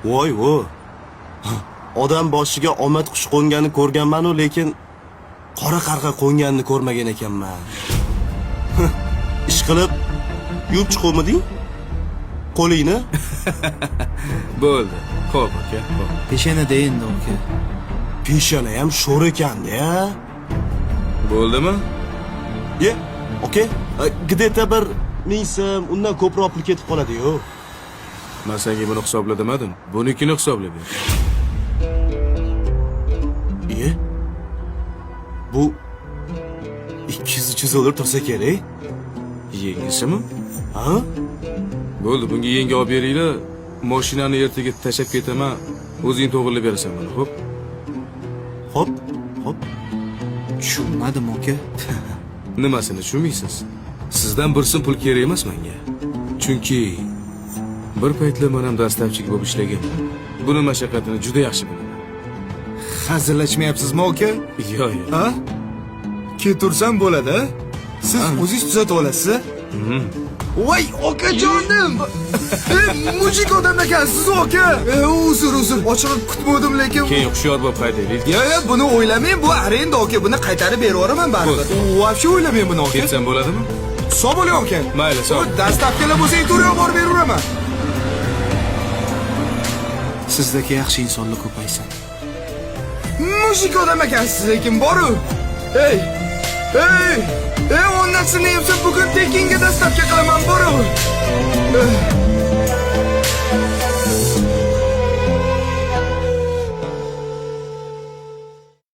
Voy vo. Odam boshiga omad qush qo'nganini ko'rganman-u, lekin qora qarg'a qo'nganini ko'rmagan ekanman. Ish qilib yuvib chiqomiding? Qo'lingni? Bo'ldi. Xo'p, aka. Xo'p. Peshonada endi aka. Peshona ham sho'r ekan-da. Bo'ldimi? Ye, okey. Где-то bir 1000 so'm, undan ko'proq pul ketib qoladi-yu. Men senga buni hisobla demadim. Bunikini hisoblab ber. Ye. Bu 200-300 dollar tursa kerak. Yengisimi? Ha? Bo'ldi, bunga yengi olib beringlar. Mashinani ertaga tashab ketaman. O'zing to'g'rilab berasan buni, xo'p? Hop, hop. Tushunmadim aka. Nimasini tushunmaysiz? Sizdan bir so'm pul kerak emas menga. Chunki bir paytlar men ham dastavchiga bo'lib ishlaganman. Buni mashaqqatini juda yaxshi bilaman. Hazillashmayapsizmi aka? Yo'q. Ha? Ketursam bo'ladi. Siz o'zingiz tuzatib olasiz. Voy okajonim. Mujik odam ekansiz aka. Uzr. Ochig'i kutmadim lekin. Keyin hushyor bo'lib haydaylik. Yo'q, buni o'ylamang, bu arenda aka. Buni qaytarib beraveraman baribir. Вообще o'ylamang buni aka. Ketsam bo'ladimi? Sog' bo'ling aka. Mayli, sog'. Dastavkalar bo'lsa, to'g'ri olib beraveraman. Sizdagi yaxshi insonlar ko'paysin. Mujik odam ekansiz lekin boru. Ey, o'rnasini yepsa bugun tekinga dastavka qilaman boru.